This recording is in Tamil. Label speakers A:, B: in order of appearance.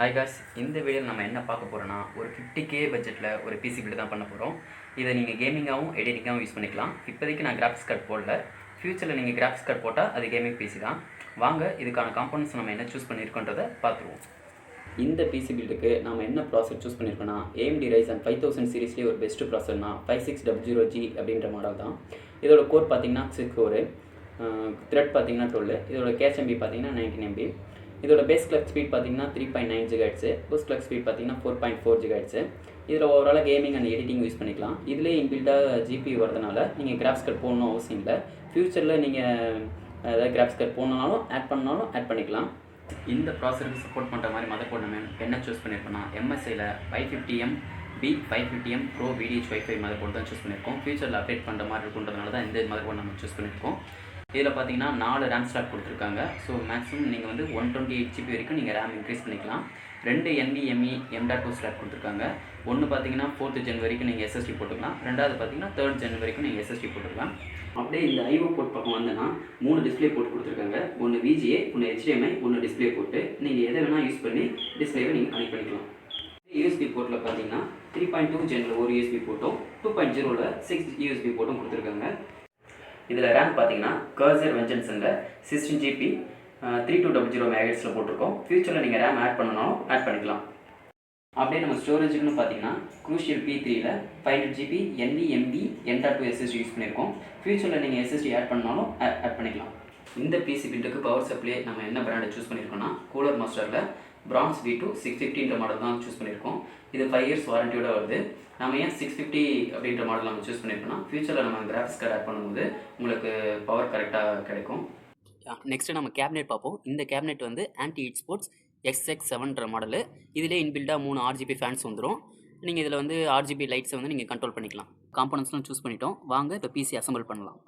A: ஹாய் காஸ், இந்த வீடியோவில் நம்ம என்ன பார்க்க போகிறோன்னா ஒரு 50K பட்ஜெட்டில் ஒரு பிசி பில்டு தான் பண்ண போகிறோம். இதை நீங்கள் கேமிங்காகவும் எடிட்டிங்காகவும் யூஸ் பண்ணிக்கலாம். இப்போதைக்கு நான் கிராஃபிக்ஸ் கார்டு போடல. ஃப்யூச்சரில் நீங்கள் கிராஃபிக்ஸ் கார்டு போட்டால் அது கேமிங் பிசி தான். வாங்க இதுக்கான காம்போனன்ட்ஸ் நம்ம என்ன சூஸ் பண்ணியிருக்கோன்றதை பார்த்துருவோம். இந்த பிசி பில்டுக்கு நம்ம என்ன ப்ராசர் சூஸ் பண்ணியிருக்கோன்னா AMD Ryzen 5000 சீரிஸ்லேயே ஒரு பெஸ்ட்டு ப்ராசர்னா 5600G அப்படின்ற மாடல் தான். இதோட கோர் பார்த்தீங்கன்னா 6 கோரு, த்ரெட் பார்த்தீங்கன்னா 12, இதோட கேஷ் MB பார்த்தீங்கன்னா 19 MB. இதோட பேஸ் கிளாக் ஸ்பீட் பார்த்தீங்கன்னா 3.9 GHz, பூஸ்ட் கிளாக் ஸ்பீட் பார்த்தீங்கன்னா 4.4 GHz. இதில் ஓவராலாக கேமிங் அண்ட் எடிட்டிங் யூஸ் பண்ணிக்கலாம். இதிலே இன்பில்டாக GPU வரதுனால நீங்கள் கிராஃபிக்ஸ் கார்டு போடணும் அவசியம் இல்லை. ஃப்யூச்சரில் நீங்கள் ஏதாவது கிராஃபிக்ஸ் கார்டு போடணுனாலும் ஆட் பண்ணாலும் ஆட் பண்ணிக்கலாம். இந்த ப்ராசருக்கு சப்போர்ட் பண்ணுற மாதிரி மதர்போர்ட் நம்ம என்ன சூஸ் பண்ணியிருக்கோம்னா MSIயில் 550M B550M Pro-Vdh WiFi motherboard தான் சூஸ் பண்ணியிருக்கோம். ஃப்யூச்சரில் அப்டேட் பண்ணுற மாதிரி இருக்குன்றதுனால தான் இந்த மதர்போர்ட் நம்ம சூஸ் பண்ணியிருக்கோம். இதில் பார்த்தீங்கன்னா 4 RAM ஸ்லாட் கொடுத்துருக்காங்க. ஸோ மேக்ஸிமம் நீங்கள் வந்து 128 GB வரைக்கும் நீங்கள் RAM இன்க்ரீஸ் பண்ணிக்கலாம். 2 NVMe M.2 ஸ்லாட் கொடுத்துருக்காங்க. ஒன்று பார்த்தீங்கன்னா 4th gen வரைக்கும் நீங்கள் SSD போட்டுக்கலாம். ரெண்டாவது பார்த்தீங்கன்னா 3rd gen வரைக்கும் நீங்கள் SSD போட்டுக்கலாம். அப்படியே இந்த IO போர்ட் பக்கம் வந்தேன்னா 3 டிஸ்பிளே போட்டு கொடுத்துருக்காங்க. ஒன்று VGA, ஒன்று HDMI, ஒன்று டிஸ்பிளே போட்டு நீங்கள் எதை வேணால் யூஸ் பண்ணி டிஸ்பிளேவை நீங்கள் கனெக்ட் பண்ணிக்கலாம். USB போர்ட்டில் பார்த்தீங்கன்னா 3.2 ஜெனில் ஒரு USB போட்டும் 2.0ல் 6 USB போட்டும் கொடுத்துருக்காங்க. இதில் ரேம் பார்த்தீங்கன்னா Corsair வெஞ்சன்ஸில் 16GB 3200 MHz போட்டிருக்கோம். ஃப்யூச்சரில் நீங்கள் ரேம் ஆட் பண்ணனாலும் ஆட் பண்ணிக்கலாம். அப்படியே நம்ம ஸ்டோரேஜுக்குன்னு பார்த்தீங்கன்னா Crucial P3ல் 500GB NVMe M.2 SSD use பண்ணியிருக்கோம். ஃப்யூச்சரில் நீங்கள் SSD ஆட் பண்ணாலும் ஆட் பண்ணிக்கலாம். இந்த பிசி பில்டுக்கு பவர் சப்ளை நம்ம என்ன பிராண்டை சூஸ் பண்ணியிருக்கோம்னா கூலர் மாஸ்டரில் Bronze V2 650 மாடல் தான் சூஸ் பண்ணியிருக்கோம். இது 5 years வாரண்டியோட வருது. நம்ம ஏன் 650 அப்படின்ற மாடல் நம்ம சூஸ் பண்ணியிருக்கோம்னா ஃப்யூச்சரில் நம்ம கிராஃபிக்ஸ் கார்டு ஆட் பண்ணும்போது உங்களுக்கு பவர் கரெக்டாக கிடைக்கும். நெக்ஸ்ட்டு நம்ம கேபினெட் பார்ப்போம். இந்த கேபினெட் வந்து Esports SX7 மாடலு. இதிலே இன்பில்டாக 3 RGB ஃபேன்ஸ் வந்துடும். நீங்கள் இதில் வந்து RGB லைட்ஸை வந்து நீங்கள் கண்ட்ரோல் பண்ணிக்கலாம். காம்போனன்ட்ஸ்லாம் சூஸ் பண்ணிட்டோம். வாங்க இப்போ பிசி அசம்பிள் பண்ணலாம்.